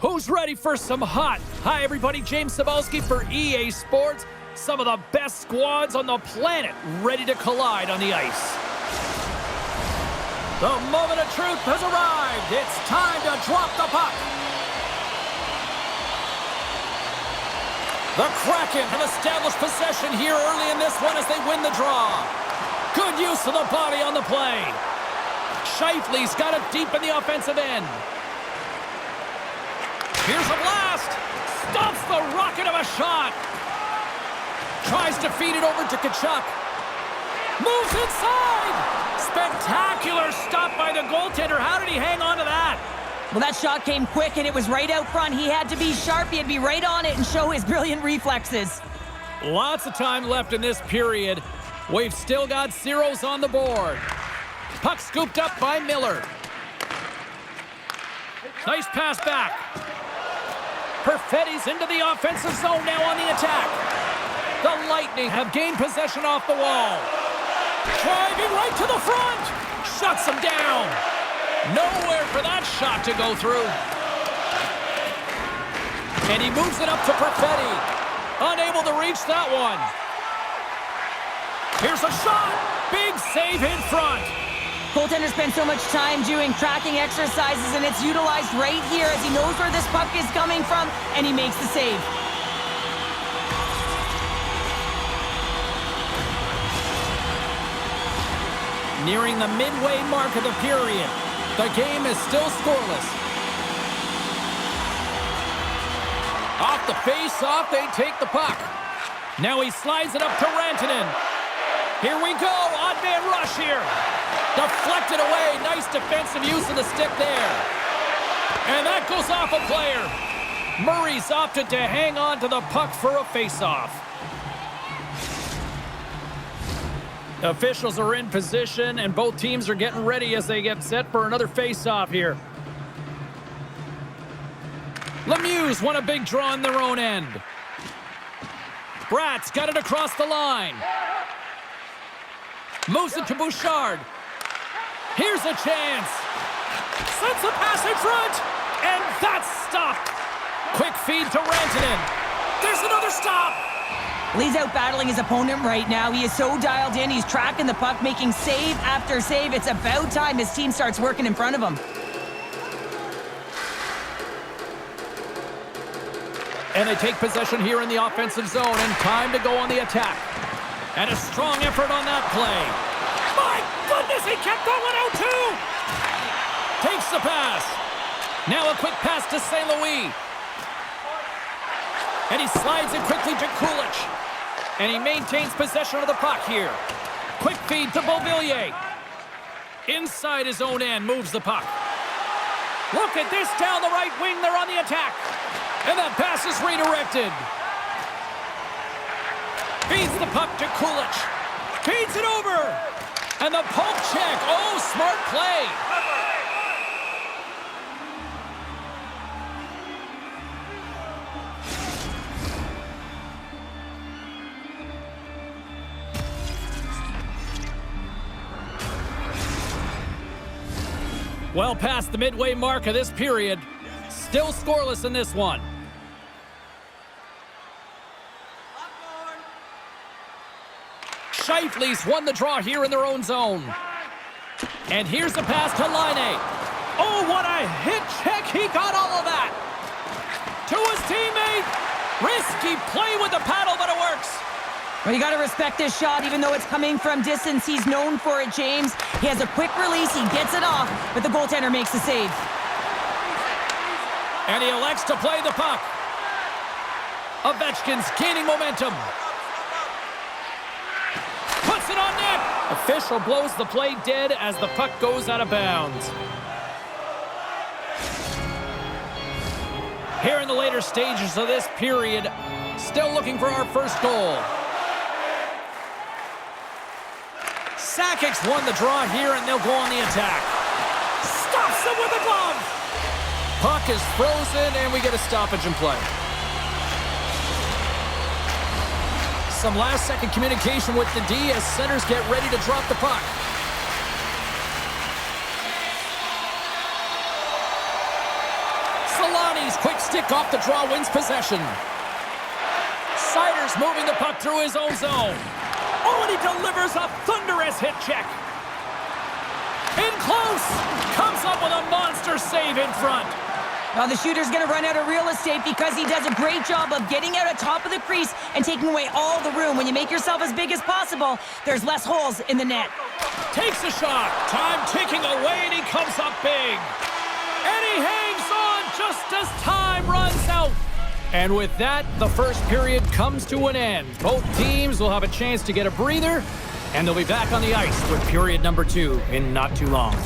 Who's ready for some hot? Hi, everybody. James Cebulski for EA Sports. Some of the best squads on the planet ready to collide on the ice. The moment of truth has arrived. It's time to drop the puck. The Kraken have established possession here early in this one as they win the draw. Good use of the body on the play. Scheifele's got it deep in the offensive end. Here's a blast. Stops the rocket of a shot. Tries to feed it over to Tkachuk. Moves inside. Spectacular stop by the goaltender. How did he hang on to that? Well, that shot came quick, and it was right out front. He had to be sharp. He had to be right on it and show his brilliant reflexes. Lots of time left in this period. We've still got zeros on the board. Puck scooped up by Miller. Nice pass back. Perfetti's into the offensive zone now on the attack. The Lightning have gained possession off the wall. Driving right to the front. Shuts them down. Nowhere for that shot to go through. And he moves it up to Perfetti. Unable to reach that one. Here's a shot. Big save in front. Goaltender spends so much time doing tracking exercises, and it's utilized right here as he knows where this puck is coming from, and he makes the save. Nearing the midway mark of the period. The game is still scoreless. Off the face-off, they take the puck. Now he slides it up to Rantanen. Here we go, odd man rush here. Deflected away, nice defensive use of the stick there. And that goes off a player. Murray's opted to hang on to the puck for a face-off. Officials are in position, and both teams are getting ready as they get set for another face-off here. Lemieux won a big draw in their own end. Bratt's got it across the line. Moves it to Bouchard. Here's a chance. Sends a pass in front. And that's stopped. Quick feed to Rantanen. There's another stop. He's out battling his opponent right now. He is so dialed in. He's tracking the puck, making save after save. It's about time his team starts working in front of him. And they take possession here in the offensive zone, and time to go on the attack. And a strong effort on that play. My goodness, he kept that one out too! Takes the pass. Now a quick pass to St. Louis. And he slides it quickly to Kulich. And he maintains possession of the puck here. Quick feed to Beauvillier. Inside his own end, moves the puck. Look at this down the right wing, they're on the attack. And that pass is redirected. Feeds the puck to Kulich. Feeds it over. And the poke check. Oh, smart play. Well past the midway mark of this period. Still scoreless in this one. Scheifele's won the draw here in their own zone. And here's the pass to Laine. Oh, what a hit check. He got all of that. To his teammate. Risky play with the paddle, but it works. Well, you got to respect this shot, even though it's coming from distance. He's known for it, James. He has a quick release. He gets it off, but the goaltender makes the save. And he elects to play the puck. Ovechkin's gaining momentum. Puts it on net. Official blows the play dead as the puck goes out of bounds. Here in the later stages of this period, still looking for our first goal. Sakic's won the draw here, and they'll go on the attack. Stops him with a glove. Puck is frozen, and we get a stoppage in play. Some last-second communication with the D as centers get ready to drop the puck. Solani's quick Stick off the draw wins possession. Seider's moving the puck through his own zone. Oh, and he delivers a thunderous hit check. In close. Comes up with a monster save in front. Well, the shooter's going to run out of real estate because he does a great job of getting out at top of the crease and taking away all the room. When you make yourself as big as possible, there's less holes in the net. Takes a shot. Time ticking away, and he comes up big. And he hangs on just as time runs out. And with that, the first period comes to an end. Both teams will have a chance to get a breather, and they'll be back on the ice with period number 2 in not too long.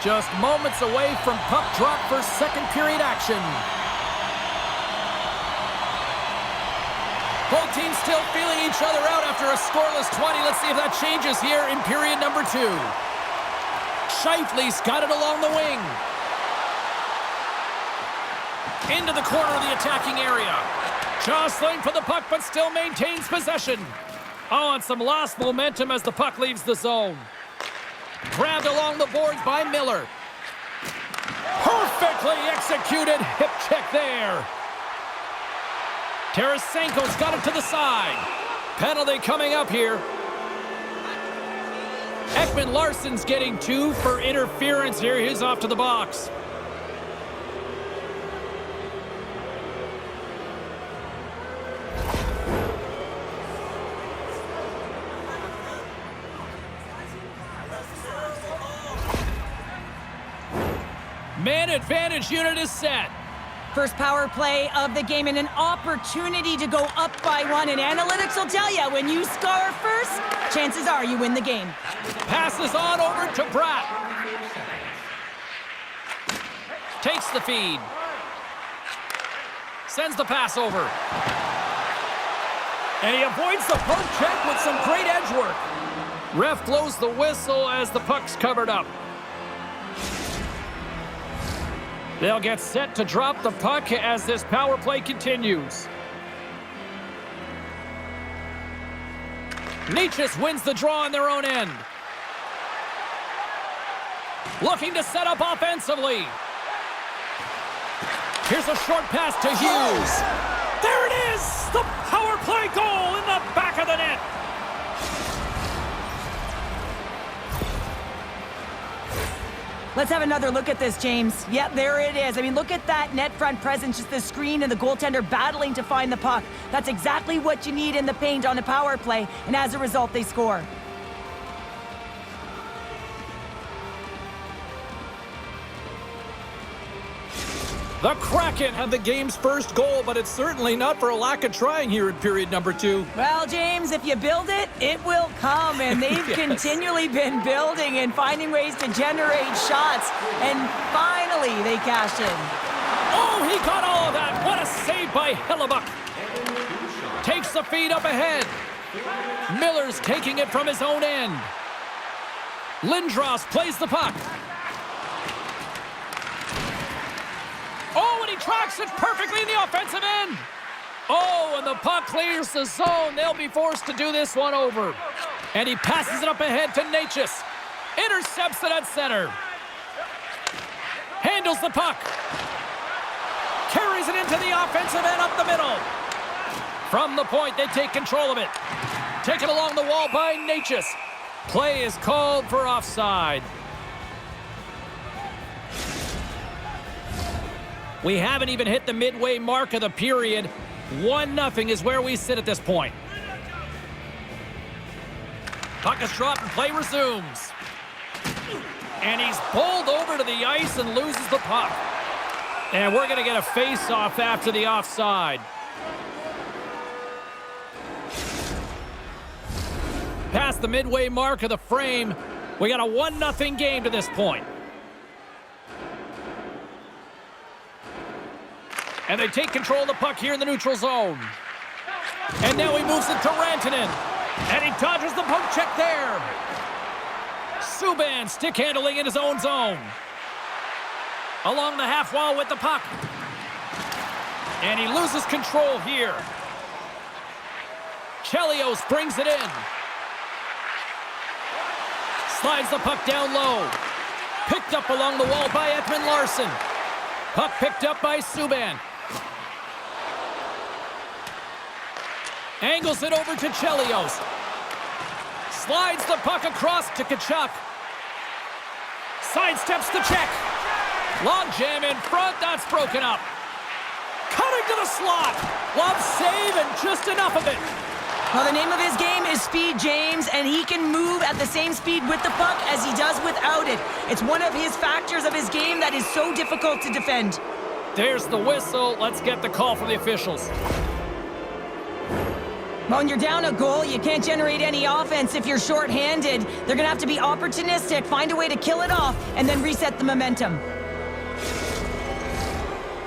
Just moments away from puck drop for second period action. Both teams still feeling each other out after a scoreless 20. Let's see if that changes here in period number 2. Scheifele's got it along the wing. Into the corner of the attacking area. Jostling for the puck, but still maintains possession. Oh, and some lost momentum as the puck leaves the zone. Grabbed along the boards by Miller. Perfectly executed hip check there. Tarasenko's got it to the side. Penalty coming up here. Ekman Larsson's getting 2 for interference here. He's off to the box. Man advantage unit is set. First power play of the game and an opportunity to go up by 1. And analytics will tell you, when you score first, chances are you win the game. Passes on over to Bratt. Takes the feed. Sends the pass over. And he avoids the poke check with some great edge work. Ref blows the whistle as the puck's covered up. They'll get set to drop the puck as this power play continues. Nicht wins the draw on their own end. Looking to set up offensively. Here's a short pass to Hughes. There it is! The power play goal in the back of the net. Let's have another look at this, James. Yep, there it is. I mean, look at that net front presence, just the screen and the goaltender battling to find the puck. That's exactly what you need in the paint on a power play, and as a result, they score. The Kraken have the game's first goal, but it's certainly not for a lack of trying here in period number 2. Well, James, if you build it, it will come. And they've Yes. continually been building and finding ways to generate shots. And finally, they cashed in. Oh, he got all of that. What a save by Hellebuck. Takes the feed up ahead. Miller's taking it from his own end. Lindros plays the puck. Oh, and he tracks it perfectly in the offensive end. Oh, and the puck clears the zone. They'll be forced to do this one over. And he passes it up ahead to Necas. Intercepts it at center. Handles the puck. Carries it into the offensive end up the middle. From the point, they take control of it. Taken along the wall by Necas. Play is called for offside. We haven't even hit the midway mark of the period. 1-0 is where we sit at this point. Puck is dropped and play resumes. And he's bowled over to the ice and loses the puck. And we're going to get a face-off after the offside. past the midway mark of the frame. We got a 1-0 game to this point. And they take control of the puck here in the neutral zone. And now he moves it to Rantanen. And he dodges the poke check there. Subban stick handling in his own zone. Along the half wall with the puck. And he loses control here. Chelios brings it in. Slides the puck down low. Picked up along the wall by Edmund Larson. Puck picked up by Subban. Angles it over to Chelios. Slides the puck across to Tkachuk. Sidesteps the check. Long jam in front, that's broken up. Cutting to the slot. Love save and just enough of it. Well, the name of his game is Speed, James, and he can move at the same speed with the puck as he does without it. It's one of his factors of his game that is so difficult to defend. There's the whistle. Let's get the call from the officials. Well, when you're down a goal, you can't generate any offense if you're shorthanded. They're going to have to be opportunistic, find a way to kill it off, and then reset the momentum.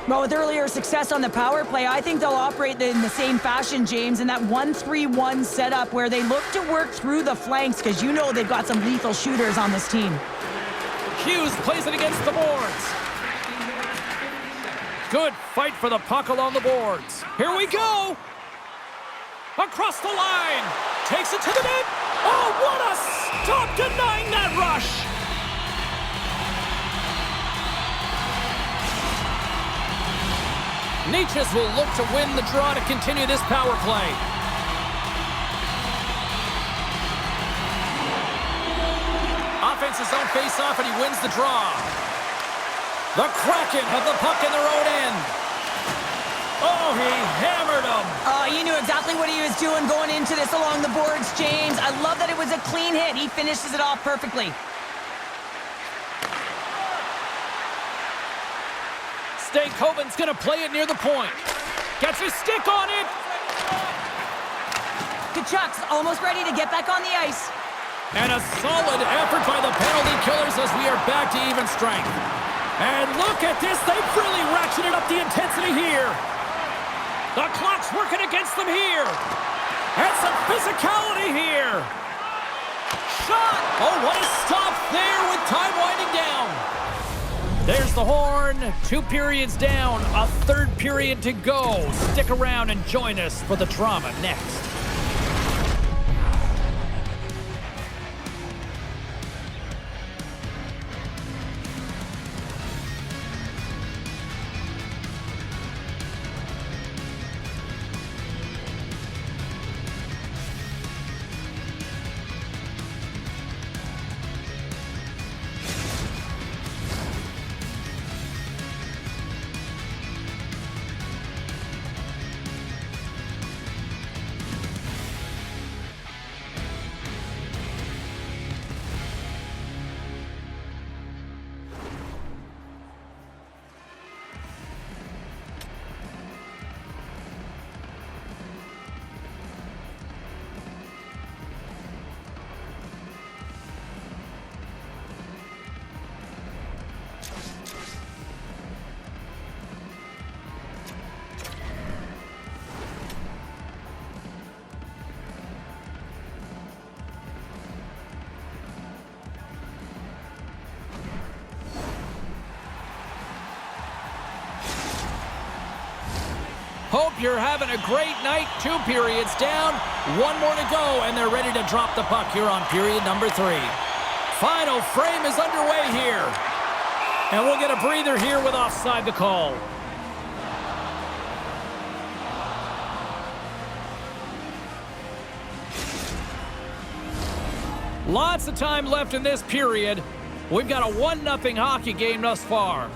Well, with earlier success on the power play, I think they'll operate in the same fashion, James, in that 1-3-1 setup where they look to work through the flanks because you know they've got some lethal shooters on this team. Hughes plays it against the boards. Good fight for the puck along the boards. Here we go. Across the line. Takes it to the net. Oh, what a stop denying that rush. Niches will look to win the draw to continue this power play. Offense's own face-off, and he wins the draw. The Kraken have the puck in their own end. Oh, he hammered him. He knew exactly what he was doing going into this along the boards, James. I love that it was a clean hit. He finishes it off perfectly. Stankoven's going to play it near the point. Gets his stick on it. Tkachuk's almost ready to get back on the ice. And a solid effort by the penalty killers as we are back to even strength. And look at this. They've really ratcheted up the intensity here. The clock's working against them here. And some physicality here. Shot. Oh, what a stop there with time winding down. There's the horn. 2 periods down. A 3rd period to go. Stick around and join us for the drama next. Hope you're having a great night. 2 periods down, 1 more to go, and they're ready to drop the puck here on period number 3. Final frame is underway here. And we'll get a breather here with offside the call. Lots of time left in this period. We've got a 1-0 hockey game thus far.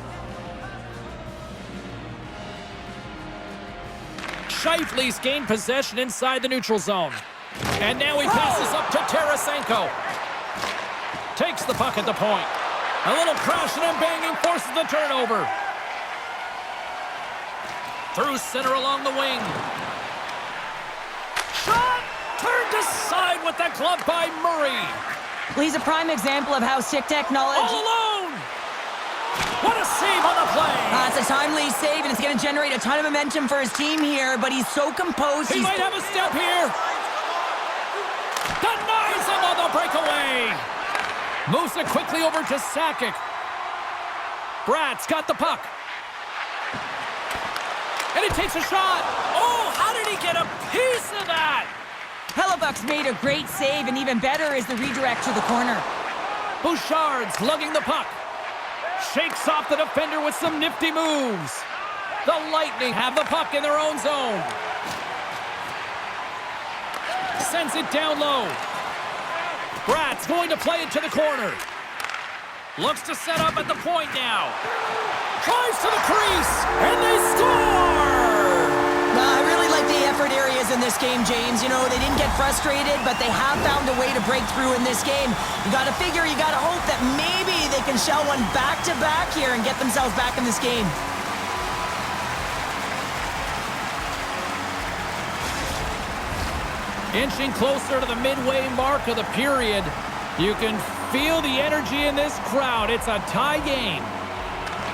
Scheifele's gained possession inside the neutral zone. And now he passes up to Tarasenko. Takes the puck at the point. A little crashing and banging forces the turnover. Through center along the wing. Shot! Turned aside with the glove by Murray. Well, he's a prime example of how sick technology... All alone! What a save on the play! It's a timely save, and it's going to generate a ton of momentum for his team here, but he's so composed. He might have a step here. Denies him on the breakaway. Moves it quickly over to Sakic. Brad's got the puck. And he takes a shot. Oh, how did he get a piece of that? Hellebuck's made a great save, and even better is the redirect to the corner. Bouchard's lugging the puck. Shakes off the defender with some nifty moves. The Lightning have the puck in their own zone. Sends it down low. Brad's going to play it to the corner. Looks to set up at the point now. Drives to the crease, and they score! I really like the effort areas in this game, James. You know, they didn't get frustrated, but they have found a way to break through in this game. You gotta figure, you gotta hope that maybe they can shell one back-to-back here and get themselves back in this game. Inching closer to the midway mark of the period. You can feel the energy in this crowd. It's a tie game.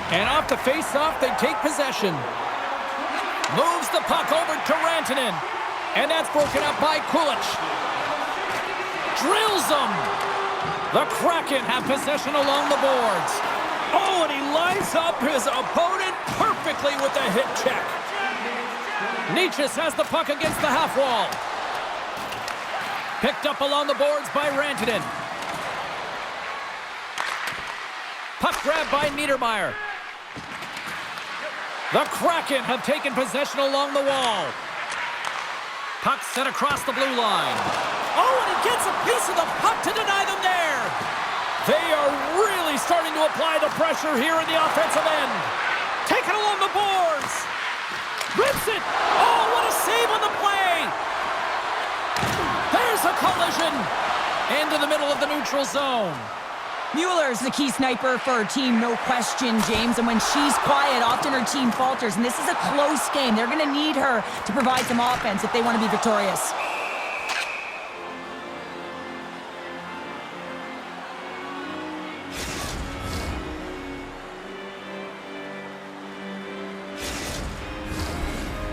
And off the face-off, they take possession. Moves the puck over to Rantanen. And that's broken up by Kulich. Drills them. The Kraken have possession along the boards. Oh, and he lines up his opponent perfectly with the hit check. Nietzsche has the puck against the half wall. Picked up along the boards by Rantanen. Puck grab by Niedermayer. The Kraken have taken possession along the wall. Puck set across the blue line. Oh, and he gets a piece of the puck to deny them there. They are really starting to apply the pressure here in the offensive end. Taken along the boards. Rips it. Oh, what a save on the play. There's a collision. Into the middle of the neutral zone. Mueller's the key sniper for her team, no question, James. And when she's quiet, often her team falters. And this is a close game. They're going to need her to provide some offense if they want to be victorious.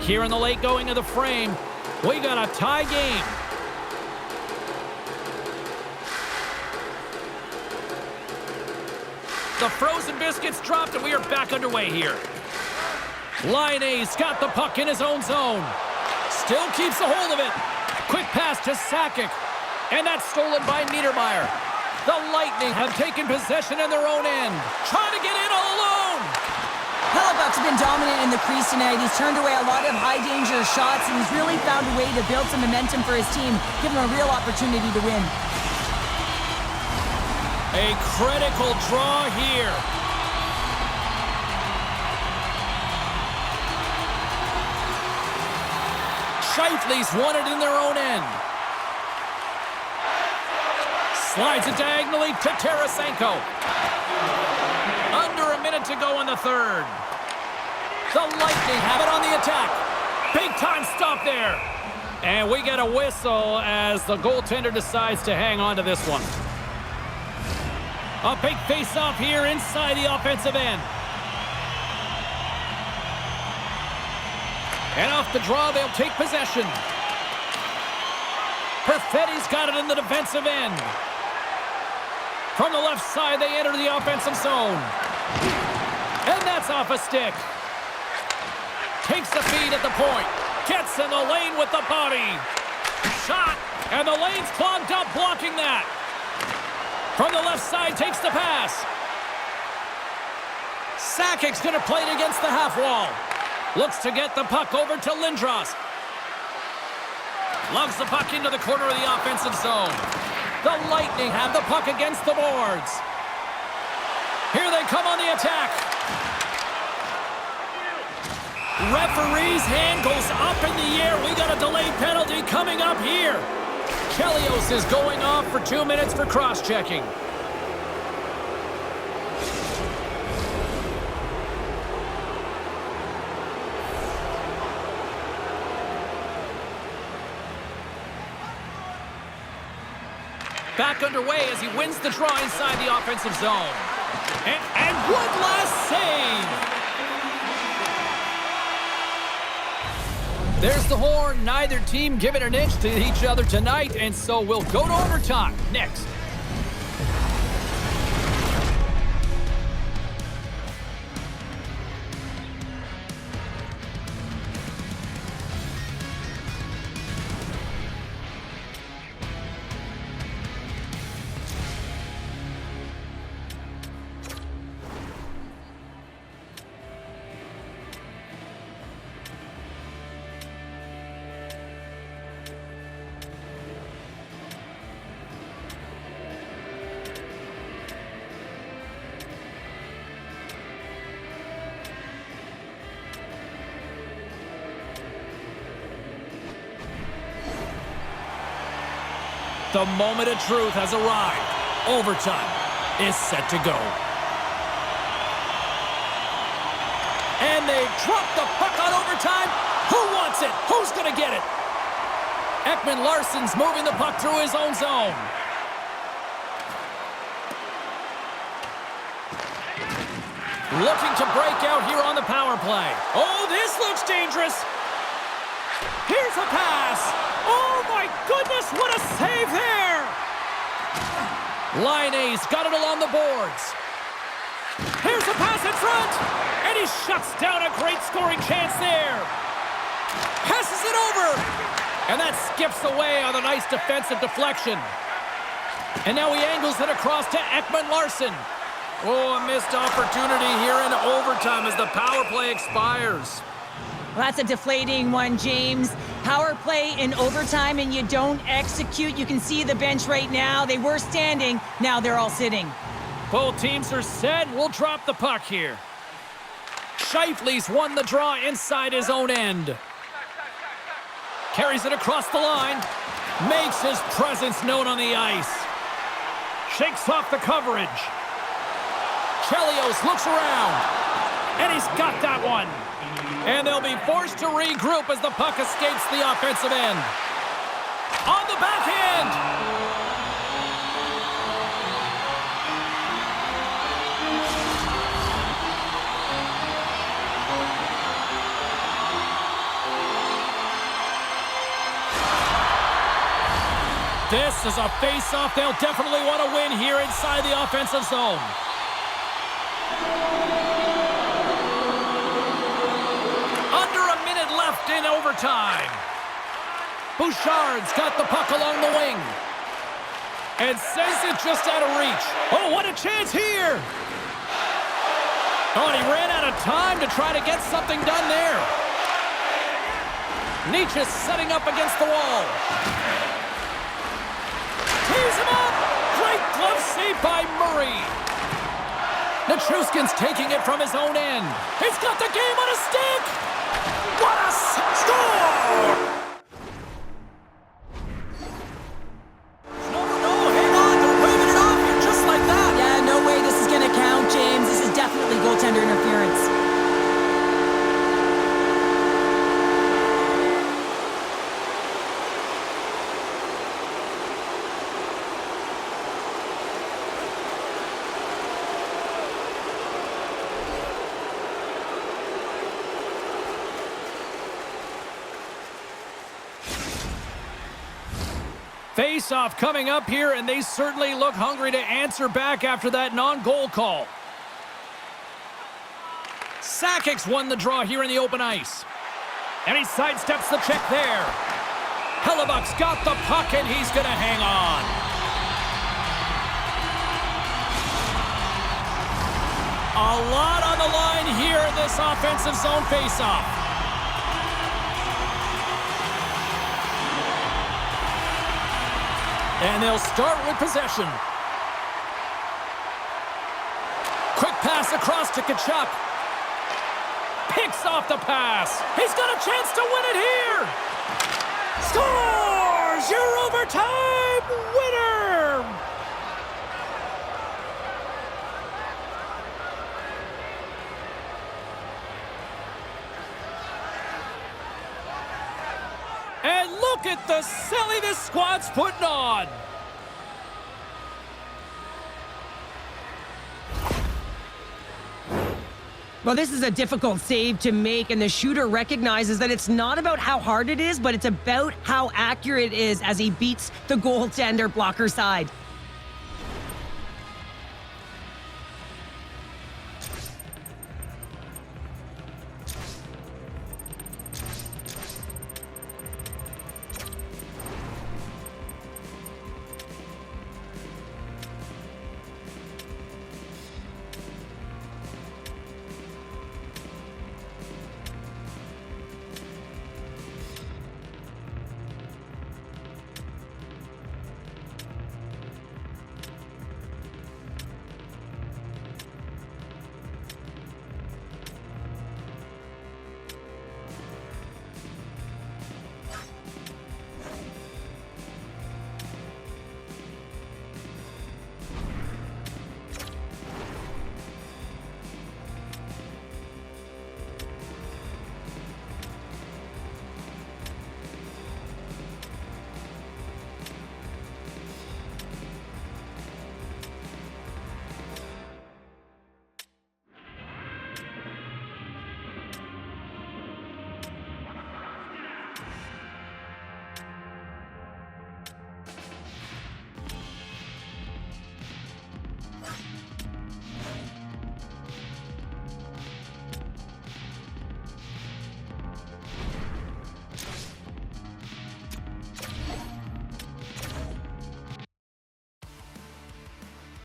Here in the late going of the frame, we got a tie game. The frozen biscuits dropped, and we are back underway here. Line A's got the puck in his own zone. Still keeps a hold of it. Quick pass to Sakic. And that's stolen by Niedermayer. The Lightning have taken possession in their own end. Trying to get in all alone. Hellebuck's been dominant in the crease tonight. He's turned away a lot of high-danger shots, and he's really found a way to build some momentum for his team, give him a real opportunity to win. A critical draw here. Scheifele's won it in their own end. Slides it diagonally to Tarasenko. Under a minute to go in the third. The Lightning have it on the attack. Big time stop there. And we get a whistle as the goaltender decides to hang on to this one. A big face-off here inside the offensive end. And off the draw, they'll take possession. Perfetti's got it in the defensive end. From the left side, they enter the offensive zone. And that's off a stick. Takes the feed at the point. Gets in the lane with the body. Shot. And the lane's clogged up, blocking that. From the left side, takes the pass. Sakic's going to play it against the half wall. Looks to get the puck over to Lindros. Lugs the puck into the corner of the offensive zone. The Lightning have the puck against the boards. Here they come on the attack. Referee's hand goes up in the air. We got a delayed penalty coming up here. Chelios is going off for 2 minutes for cross-checking. back underway as he wins the draw inside the offensive zone. And one last save. There's the horn. Neither team giving an inch to each other tonight, and so we'll go to overtime next. The moment of truth has arrived. Overtime is set to go. And they drop the puck on overtime. Who wants it? Who's going to get it? Ekman-Larsson's moving the puck through his own zone. Looking to break out here on the power play. Oh, this looks dangerous. Here's a pass. Oh, my goodness, what a save there! Line A's got it along the boards. Here's a pass in front, and he shuts down a great scoring chance there. Passes it over, and that skips away on a nice defensive deflection. And now he angles it across to Ekman-Larsson. Oh, a missed opportunity here in overtime as the power play expires. Well, that's a deflating one, James. Power play in overtime and you don't execute. You can see the bench right now. They were standing. Now they're all sitting. Both teams are set. We'll drop the puck here. Scheifele's won the draw inside his own end. Carries it across the line. Makes his presence known on the ice. Shakes off the coverage. Chelios looks around. And he's got that one. And they'll be forced to regroup as the puck escapes the offensive end. On the backhand! This is a face-off they'll definitely want to win here inside the offensive zone. Left in overtime. Bouchard's got the puck along the wing. And sends it just out of reach. Oh, what a chance here. Oh, and he ran out of time to try to get something done there. Nicht is setting up against the wall. Tees him up. Great glove save by Murray. Nichushkin's taking it from his own end. He's got the game on a stick. What a score! No, hang on, they're waving it off here just like that. Yeah, no way this is going to count, James. This is definitely goaltender interference. Face-off coming up here, and they certainly look hungry to answer back after that non-goal call. Sakic's won the draw here in the open ice. And he sidesteps the check there. Hellebuck's got the puck, and he's going to hang on. A lot on the line here in this offensive zone face-off. And they'll start with possession. Quick pass across to Tkachuk. Picks off the pass. He's got a chance to win it here. Scores! Your overtime winner! And look at the celly this squad's putting on. Well, this is a difficult save to make, and the shooter recognizes that it's not about how hard it is, but it's about how accurate it is as he beats the goaltender blocker side.